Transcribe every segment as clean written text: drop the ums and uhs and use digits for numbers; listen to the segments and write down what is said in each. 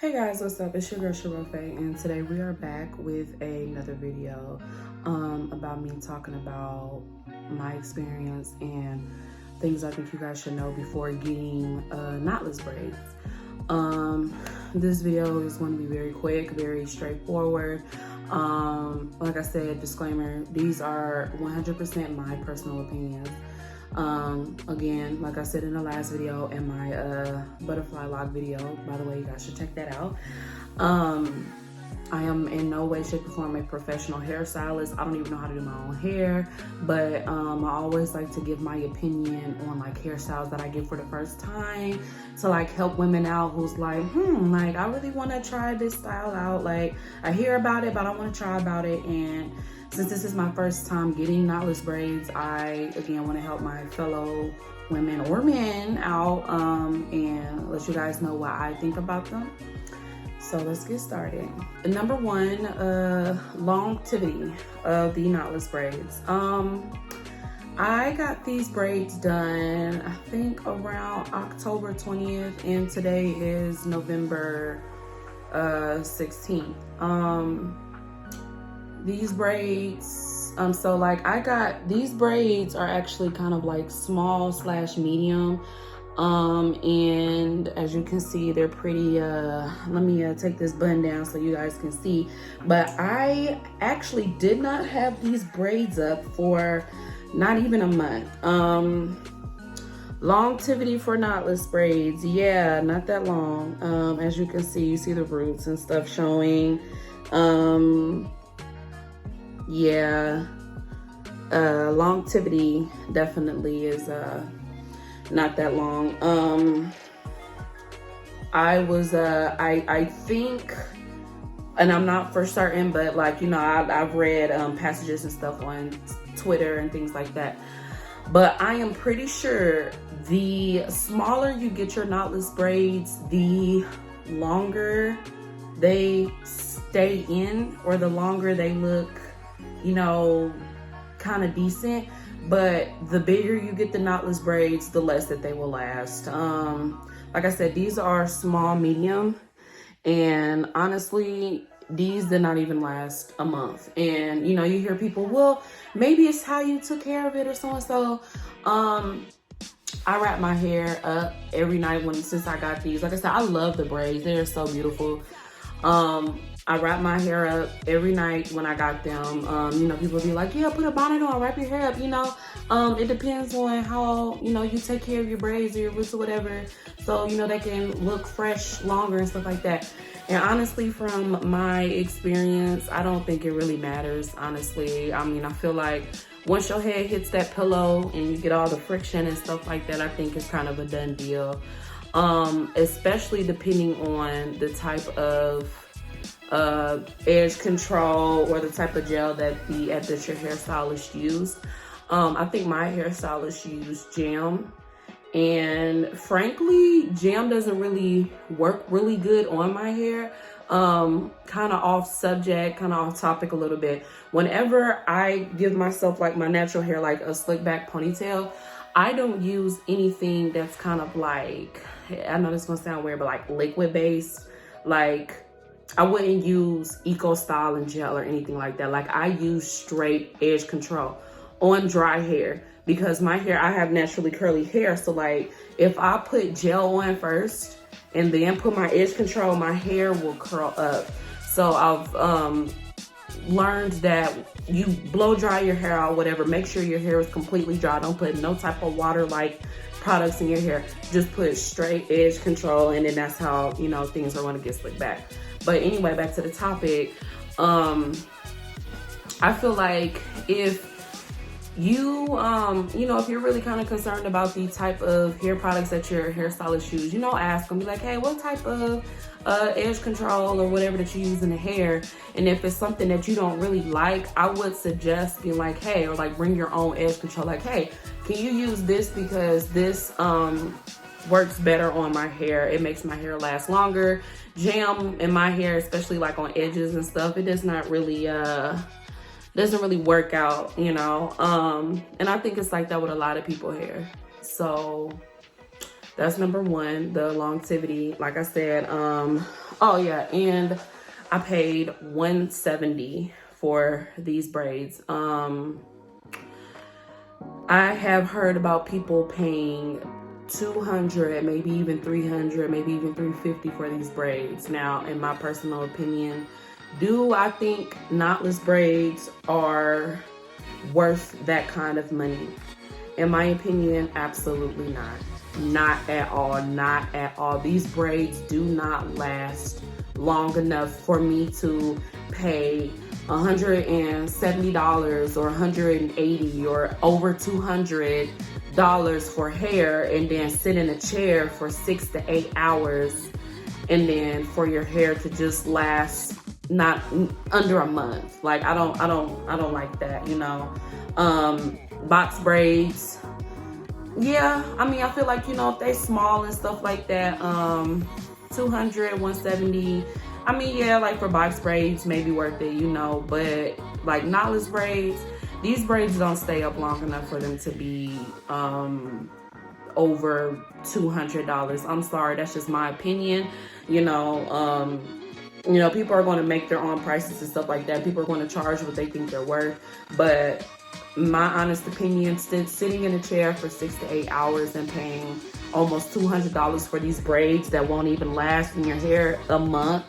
Hey guys, what's up? It's your girl Sharofe, and today we are back with another video about me talking about my experience and things I think you guys should know before getting knotless braids. This video is going to be very quick, very straightforward. Like I said, disclaimer, these are 100% my personal opinions. Again, like I said in the last video and my butterfly lock video, by the way, you guys should check that out. I am in no way, shape, or form a professional hairstylist. I don't even know how to do my own hair, but I always like to give my opinion on like hairstyles that I get for the first time to like help women out who's like, like I really want to try this style out. Like I hear about it, but I want to try about it. And since this is my first time getting knotless braids, I again want to help my fellow women or men out and let you guys know what I think about them. So let's get started. Number one, longevity of the knotless braids. I got these braids done, I think around October 20th, and today is November 16th. These braids, so like I got, these braids are actually kind of like small / medium. And as you can see, they're pretty, let me take this bun down so you guys can see. But I actually did not have these braids up for not even a month. Longevity for knotless braids, yeah, not that long. As you can see, you see the roots and stuff showing. Yeah, longevity definitely is not that long. I think, and I'm not for certain, but like, you know, I've read passages and stuff on Twitter and things like that, but I am pretty sure the smaller you get your knotless braids, the longer they stay in, or the longer they look, you know, kind of decent. But the bigger you get the knotless braids, the less that they will last. Like I said, these are small, medium, and honestly, these did not even last a month. And you know, you hear people, well, maybe it's how you took care of it or so and so. I wrap my hair up every night since I got these. Like I said, I love the braids. They're so beautiful. I wrap my hair up every night when I got them. You know, people be like, yeah, put a bonnet on, wrap your hair up, you know. It depends on how, you know, you take care of your braids or your roots or whatever. So, you know, they can look fresh longer and stuff like that. And honestly, from my experience, I don't think it really matters, honestly. I mean, I feel like once your head hits that pillow and you get all the friction and stuff like that, I think it's kind of a done deal. Especially depending on the type of edge control or the type of gel that your hairstylist used. I think my hairstylist used jam, and frankly, jam doesn't really work really good on my hair. Kind of off subject, kind of off topic a little bit. Whenever I give myself like my natural hair, like a slick back ponytail, I don't use anything that's kind of like, I know this is gonna sound weird, but like liquid based. Like I wouldn't use Eco Style and gel or anything like that. Like I use straight edge control on dry hair, because my hair, I have naturally curly hair. So like if I put gel on first and then put my edge control, my hair will curl up. So I've learned that you blow dry your hair out, whatever, make sure your hair is completely dry. Don't put no type of water like products in your hair. Just put straight edge control, and then that's how, you know, things are going to get slicked back. But anyway, back to the topic. I feel like if you, you know, if you're really kind of concerned about the type of hair products that your hairstylist use, you know, ask them, be like, hey, what type of edge control or whatever that you use in the hair? And if it's something that you don't really like, I would suggest being like, hey, or like bring your own edge control. Like, hey, can you use this because this works better on my hair. It makes my hair last longer. Jam in my hair, especially like on edges and stuff, it does not really doesn't really work out, you know. And I think it's like that with a lot of people's hair. So That's number one, the longevity. Like I said, oh yeah, and I paid $170 for these braids. I have heard about people paying $200, maybe even $300, maybe even $350 for these braids. Now, in my personal opinion, do I think knotless braids are worth that kind of money? In my opinion, absolutely not. Not at all, not at all. These braids do not last long enough for me to pay $170 or $180 or over $200 for hair and then sit in a chair for 6 to 8 hours and then for your hair to just last not under a month. Like I don't like that, you know. Box braids, yeah, I mean, I feel like, you know, if they small and stuff like that, 200, 170, I mean, yeah, like for box braids, maybe worth it, you know, but like knotless braids, these braids don't stay up long enough for them to be over $200. I'm sorry, that's just my opinion. You know, people are going to make their own prices and stuff like that. People are going to charge what they think they're worth, but my honest opinion, sitting in a chair for 6 to 8 hours and paying almost $200 for these braids that won't even last in your hair a month,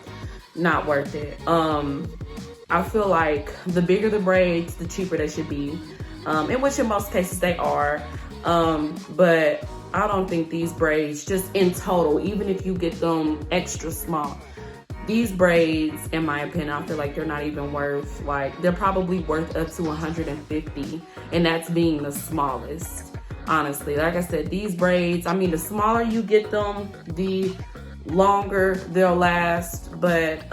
not worth it. I feel like the bigger the braids, the cheaper they should be, in which in most cases they are. But I don't think these braids, just in total, even if you get them extra small, these braids, in my opinion, I feel like they're not even worth, like, they're probably worth up to $150, and that's being the smallest, honestly. Like I said, these braids, I mean, the smaller you get them, the longer they'll last, but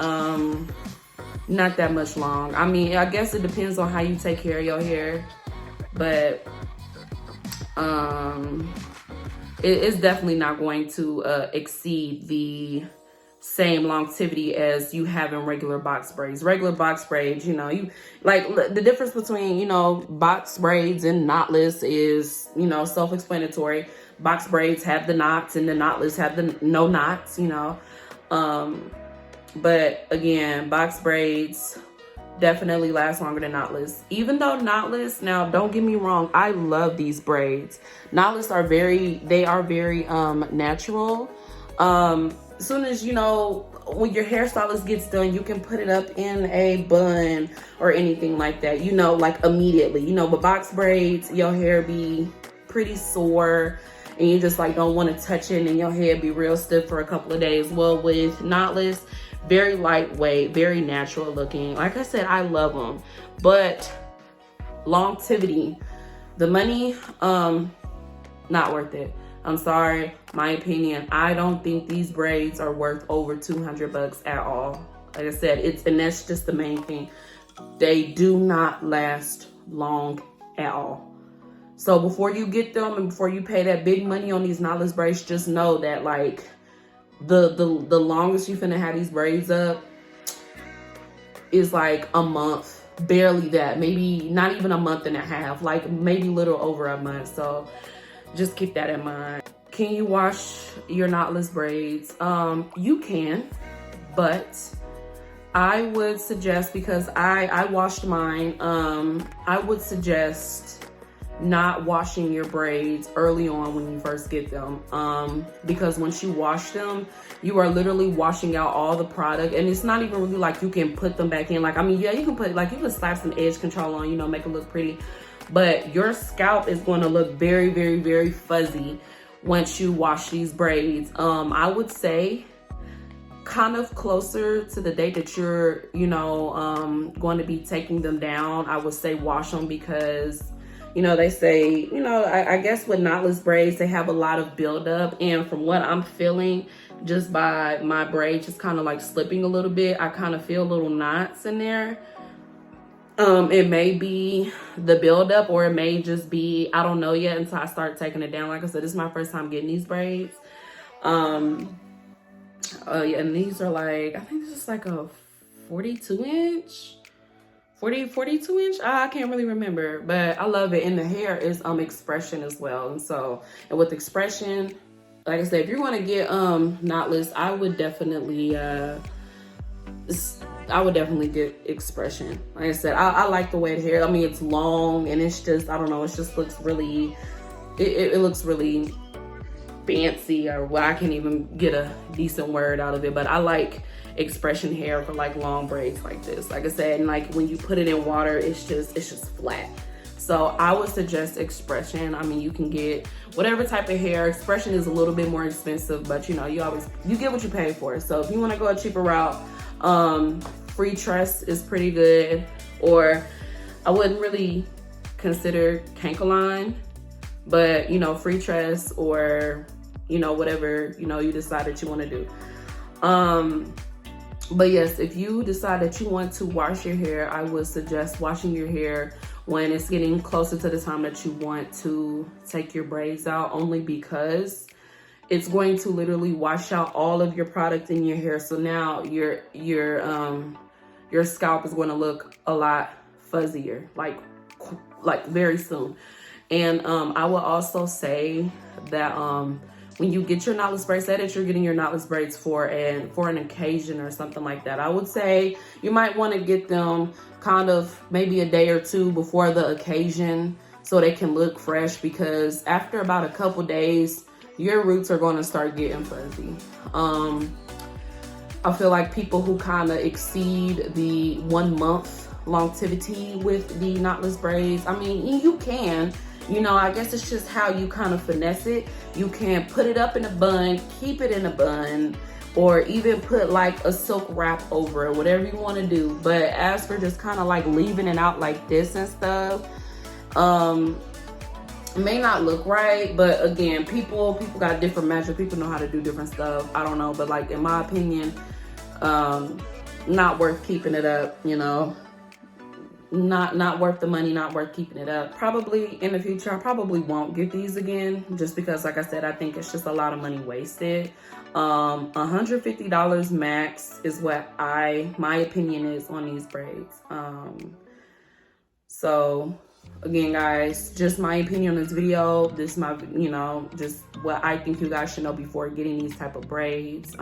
not that much long. I mean, I guess it depends on how you take care of your hair, but it's definitely not going to exceed the same longevity as you have in regular box braids. Regular box braids, you know, you like the difference between, you know, box braids and knotless is, you know, self-explanatory. Box braids have the knots and the knotless have the no knots, you know. But again, box braids definitely last longer than knotless. Even though knotless, now don't get me wrong, I love these braids. Knotless are very natural. As soon as, you know, when your hairstylist gets done, you can put it up in a bun or anything like that, you know, like immediately, you know. But box braids, your hair be pretty sore and you just like don't want to touch it and your hair be real stiff for a couple of days. Well, with knotless, very lightweight, very natural looking. Like I said, I love them, but longevity, the money, not worth it. I'm sorry, my opinion. I don't think these braids are worth over $200 at all. Like I said, and that's just the main thing. They do not last long at all. So before you get them and before you pay that big money on these knotless braids, just know that like the longest you finna have these braids up is like a month, barely that, maybe not even a month and a half, like maybe a little over a month. So just keep that in mind. Can you wash your knotless braids? You can, but I would suggest, because I washed mine, I would suggest not washing your braids early on when you first get them, because once you wash them, you are literally washing out all the product, and it's not even really like you can put them back in. Like, I mean, yeah, you can put, like, you can slap some edge control on, you know, make it look pretty, but your scalp is going to look very, very, very fuzzy once you wash these braids. I would say kind of closer to the date that you're, you know, going to be taking them down, I would say wash them, because, you know, they say, you know, I guess with knotless braids, they have a lot of buildup. And from what I'm feeling, just by my braids just kind of like slipping a little bit, I kind of feel little knots in there. It may be the buildup, or it may just be, I don't know yet until I start taking it down. Like I said, this is my first time getting these braids. Yeah, and these are like, I think this is like a 42 inch. I can't really remember, but I love it. And the hair is expression as well. And so, and with expression, like I said, if you're going to get knotless, I would definitely get expression. Like I said, I like the way the hair, I mean, it's long and it's just, I don't know, it just looks really, it looks really fancy, or well, I can't even get a decent word out of it, but I like expression hair for like long braids like this. Like I said, and like when you put it in water, it's just flat. So I would suggest expression. I mean, you can get whatever type of hair. Expression is a little bit more expensive, but you know, you get what you pay for. So if you want to go a cheaper route, free tress is pretty good, or I wouldn't really consider cankeline, but you know, free tress, or you know, whatever, you know, you decide that you want to do. But yes, if you decide that you want to wash your hair, I would suggest washing your hair when it's getting closer to the time that you want to take your braids out, only because it's going to literally wash out all of your product in your hair. So now your scalp is going to look a lot fuzzier, like very soon. And I will also say that when you get your knotless braids, say that you're getting your knotless braids for an occasion or something like that, I would say you might want to get them kind of maybe a day or two before the occasion so they can look fresh, because after about a couple days, your roots are going to start getting fuzzy. I feel like people who kind of exceed the 1 month longevity with the knotless braids, I mean, you can, you know, I guess it's just how you kind of finesse it. You can put it up in a bun, keep it in a bun, or even put like a silk wrap over it, whatever you want to do. But as for just kind of like leaving it out like this and stuff, it may not look right, but again, people got different measures. People know how to do different stuff. I don't know, but like in my opinion, not worth keeping it up, you know. Not worth the money, not worth keeping it up. Probably in the future, I probably won't get these again, just because, like I said, I think it's just a lot of money wasted. $150 max is what my opinion is on these braids. So again, guys, just my opinion on this video. This is my, you know, just what I think you guys should know before getting these type of braids.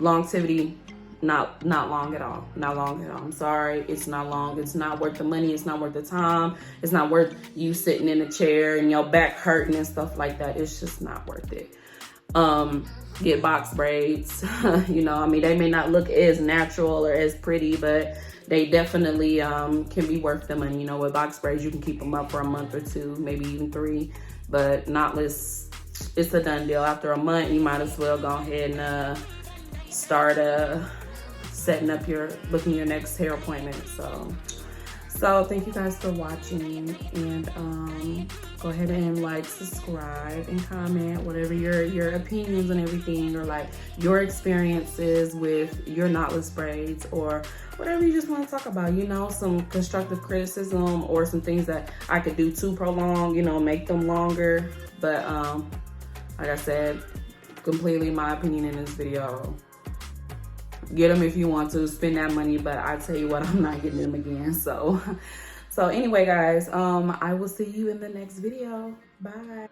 Longevity, not long at all. Not long at all. I'm sorry, it's not long. It's not worth the money. It's not worth the time. It's not worth you sitting in a chair and your back hurting and stuff like that. It's just not worth it. Get box braids. You know, I mean, they may not look as natural or as pretty, but they definitely can be worth the money. You know, with box braids, you can keep them up for a month or two, maybe even 3. But knotless, it's a done deal. After a month, you might as well go ahead and start setting up booking your next hair appointment. So thank you guys for watching, and go ahead and like, subscribe, and comment whatever your opinions and everything, or like your experiences with your knotless braids, or whatever you just want to talk about, you know, some constructive criticism or some things that I could do to prolong, you know, make them longer. But like I said, completely my opinion in this video. Get them if you want to, spend that money, but I tell you what, I'm not getting them again. So anyway, guys, I will see you in the next video. Bye.